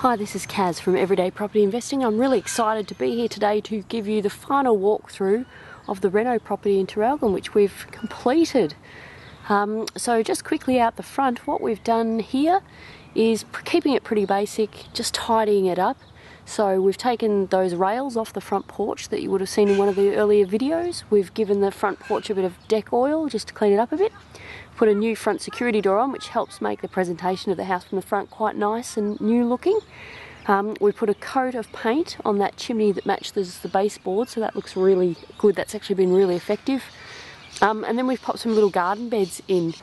Hi, this is Kaz from Everyday Property Investing. I'm really excited to be here today to give you the final walkthrough of the Reno property in Traralgon, which we've completed. So just quickly out the front, what we've done here is keeping it pretty basic, just tidying it up. So we've taken those rails off the front porch that you would have seen in one of the earlier videos. We've given the front porch a bit of deck oil just to clean it up a bit. Put a new front security door on, which helps make the presentation of the house from the front quite nice and new looking. We put a coat of paint on that chimney that matches the baseboard, so that looks really good. That's actually been really effective. And then we've popped some little garden beds in.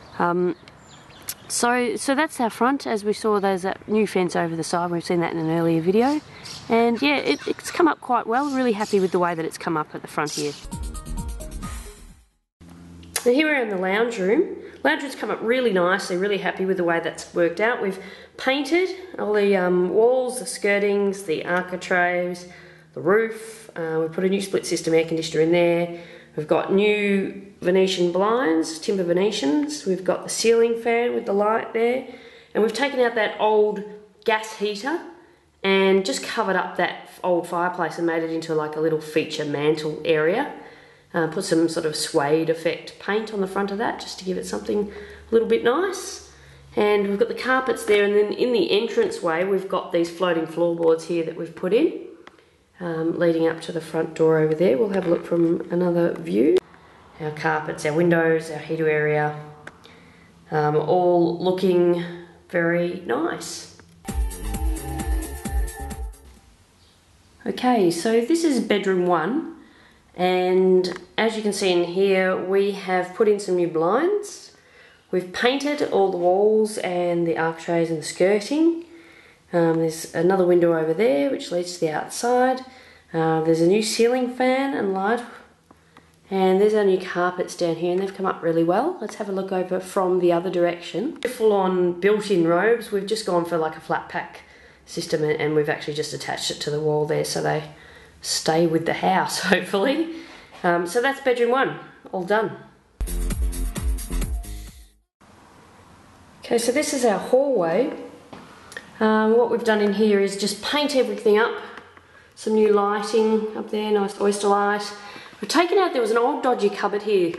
So that's our front. As we saw, there's that new fence over the side. We've seen that in an earlier video. And yeah, it's come up quite well. Really happy with the way that it's come up at the front here. So here we're in the lounge room. Lounge room's come up really nicely, really happy with the way that's worked out. We've painted all the walls, the skirtings, the architraves, the roof. We put a new split system air conditioner in there. We've got new Venetian blinds, timber Venetians. We've got the ceiling fan with the light there. And we've taken out that old gas heater and just covered up that old fireplace and made it into like a little feature mantle area. Put some sort of suede effect paint on the front of that just to give it something a little bit nice. And we've got the carpets there, and then in the entranceway we've got these floating floorboards here that we've put in, leading up to the front door over there. We'll have a look from another view. Our carpets, our windows, our heater area, all looking very nice. Okay, so this is bedroom 1. And as you can see in here, we have put in some new blinds. We've painted all the walls and the architraves and the skirting. There's another window over there which leads to the outside. There's a new ceiling fan and light. And there's our new carpets down here, and they've come up really well. Let's have a look over from the other direction. Full on built-in robes. We've just gone for like a flat pack system, and we've actually just attached it to the wall there so they stay with the house, hopefully. So that's bedroom 1, all done. Okay, so this is our hallway. What we've done in here is just paint everything up. Some new lighting up there, nice oyster light. We've taken out, there was an old dodgy cupboard here,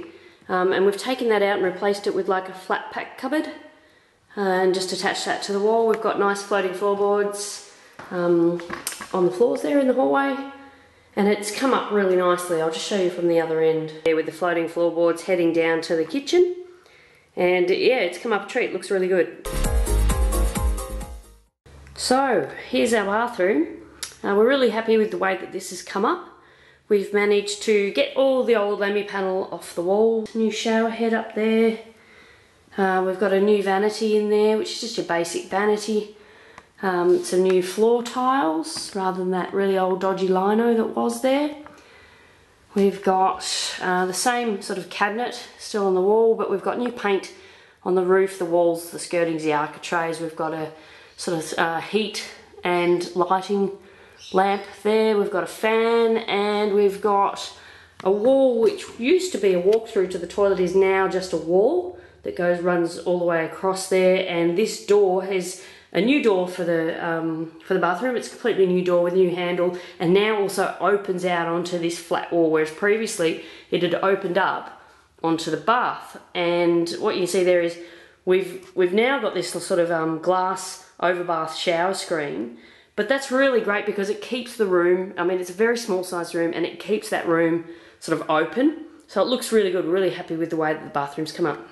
and we've taken that out and replaced it with like a flat pack cupboard, and just attached that to the wall. We've got nice floating floorboards on the floors there in the hallway. And it's come up really nicely. I'll just show you from the other end there with the floating floorboards heading down to the kitchen. And yeah, it's come up a treat. It looks really good. So here's our bathroom. We're really happy with the way that this has come up. We've managed to get all the old lamy panel off the wall. New shower head up there. We've got a new vanity in there, which is just your basic vanity. Some new floor tiles rather than that really old dodgy lino that was there. We've got the same sort of cabinet still on the wall, but we've got new paint on the roof, the walls, the skirtings, the architraves. We've got a sort of heat and lighting lamp there. We've got a fan, and we've got a wall which used to be a walk-through to the toilet is now just a wall that runs all the way across there. And this door has a new door for the bathroom. It's a completely new door with a new handle, and now also opens out onto this flat wall, whereas previously it had opened up onto the bath. And what you can see there is we've now got this sort of glass overbath shower screen, but that's really great because it keeps the room, I mean it's a very small sized room, and it keeps that room sort of open, so it looks really good. Really happy with the way that the bathroom's come up.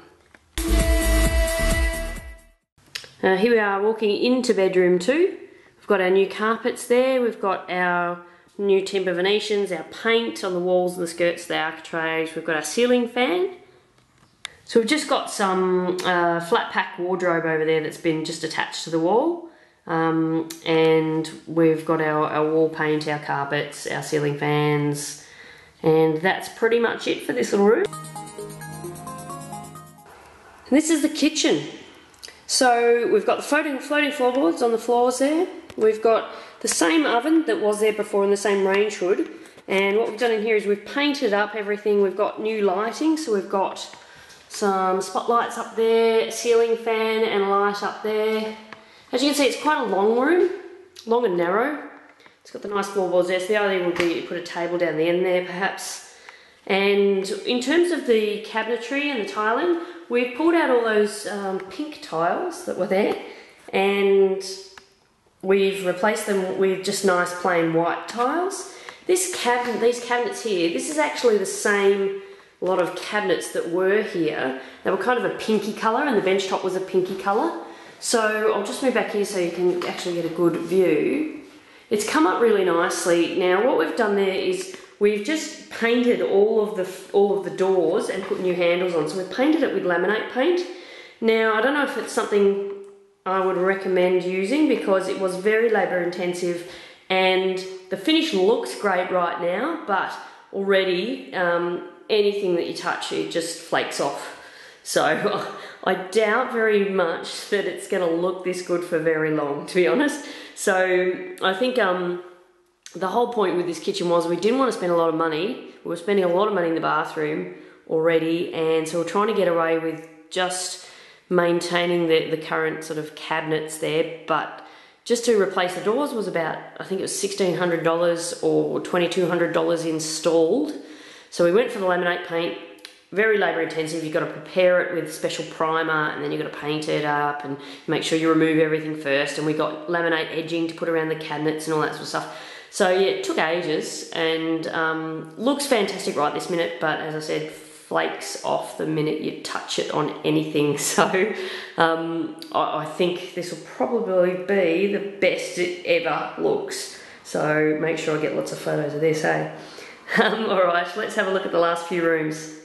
Here we are walking into bedroom 2. We've got our new carpets there, we've got our new timber Venetians, our paint on the walls and the skirts, the architraves, we've got our ceiling fan. So we've just got some flat pack wardrobe over there that's been just attached to the wall. And we've got our wall paint, our carpets, our ceiling fans, and that's pretty much it for this little room. And this is the kitchen. So we've got the floating floorboards on the floors there. We've got the same oven that was there before and the same range hood. And what we've done in here is we've painted up everything. We've got new lighting, so we've got some spotlights up there, a ceiling fan and a light up there. As you can see, it's quite a long room. long and narrow. It's got the nice floorboards there, so the idea would be to put a table down the end there perhaps. And in terms of the cabinetry and the tiling, we've pulled out all those pink tiles that were there, and we've replaced them with just nice plain white tiles. These cabinets here, this is actually the same lot of cabinets that were here. They were kind of a pinky colour, and the bench top was a pinky colour. So I'll just move back here so you can actually get a good view. It's come up really nicely. Now what we've done there is we've just painted all of the doors and put new handles on. So we've painted it with laminate paint. Now I don't know if it's something I would recommend using because it was very labour intensive, and the finish looks great right now, but already anything that you touch, it just flakes off. So I doubt very much that it's going to look this good for very long, to be honest. So I think the whole point with this kitchen was we didn't want to spend a lot of money. We were spending a lot of money in the bathroom already, and so we're trying to get away with just maintaining the current sort of cabinets there, but just to replace the doors was about, I think it was $1,600 or $2,200 installed. So we went for the laminate paint, very labour intensive. You've got to prepare it with special primer, and then you've got to paint it up and make sure you remove everything first. And we got laminate edging to put around the cabinets and all that sort of stuff. So yeah, it took ages, and looks fantastic right this minute, but as I said, flakes off the minute you touch it on anything. So I think this will probably be the best it ever looks. So make sure I get lots of photos of this, eh? Alright, let's have a look at the last few rooms.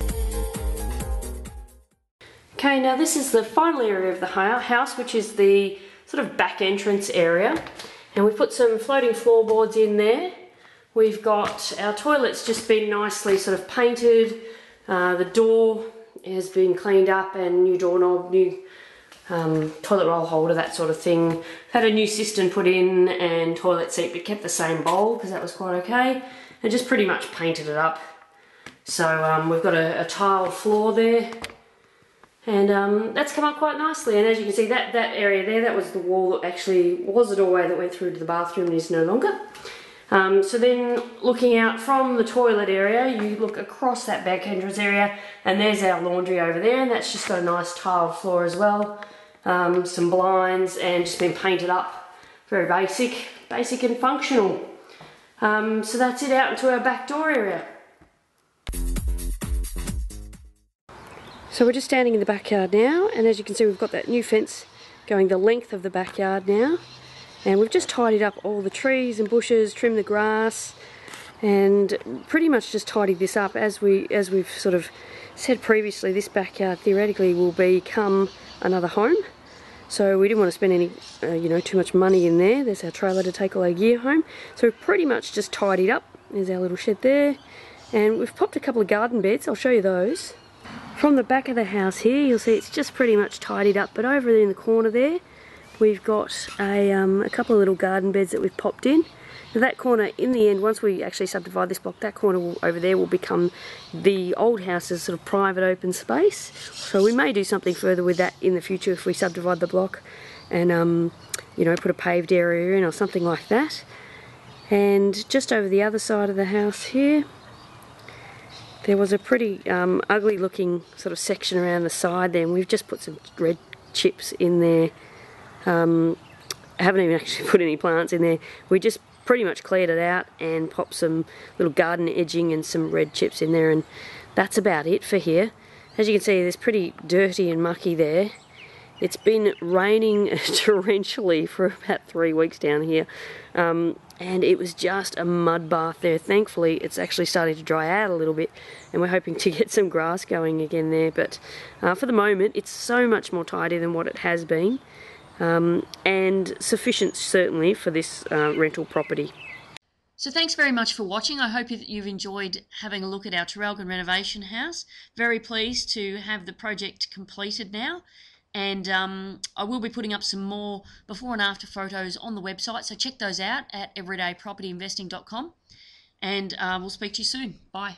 Okay, now this is the final area of the house, which is the sort of back entrance area. And we've put some floating floorboards in there. We've got our toilets just been nicely sort of painted. The door has been cleaned up, and new doorknob, new toilet roll holder, that sort of thing. Had a new cistern put in and toilet seat, but kept the same bowl because that was quite okay. And just pretty much painted it up. So we've got a tile floor there, and that's come up quite nicely. And as you can see, that area there, that was the wall that actually was the doorway that went through to the bathroom and is no longer. So then looking out from the toilet area, you look across that back entrance area, and there's our laundry over there, and that's just got a nice tiled floor as well. Some blinds, and just been painted up. Very basic and functional. So that's it out into our back door area. So we're just standing in the backyard now, and as you can see, we've got that new fence going the length of the backyard now. And we've just tidied up all the trees and bushes, trimmed the grass, and pretty much just tidied this up. As we've sort of said previously, this backyard theoretically will become another home. So we didn't want to spend any, too much money in there. There's our trailer to take all our gear home. So we've pretty much just tidied up. There's our little shed there. And we've popped a couple of garden beds. I'll show you those. From the back of the house here, you'll see it's just pretty much tidied up. But over there in the corner there, we've got a couple of little garden beds that we've popped in. Now that corner, in the end, once we actually subdivide this block, that corner over there will become the old house's sort of private open space. So we may do something further with that in the future if we subdivide the block and, put a paved area in or something like that. And just over the other side of the house here, there was a pretty ugly looking sort of section around the side there, and we've just put some red chips in there. I haven't even actually put any plants in there. We just pretty much cleared it out and popped some little garden edging and some red chips in there, and that's about it for here. As you can see, there's pretty dirty and mucky there. It's been raining torrentially for about 3 weeks down here, and it was just a mud bath there. Thankfully, it's actually starting to dry out a little bit, and we're hoping to get some grass going again there. But for the moment, it's so much more tidy than what it has been. And sufficient certainly for this rental property. So thanks very much for watching. I hope that you've enjoyed having a look at our Traralgon renovation house. Very pleased to have the project completed now, and I will be putting up some more before and after photos on the website, so check those out at everydaypropertyinvesting.com, and we'll speak to you soon. Bye.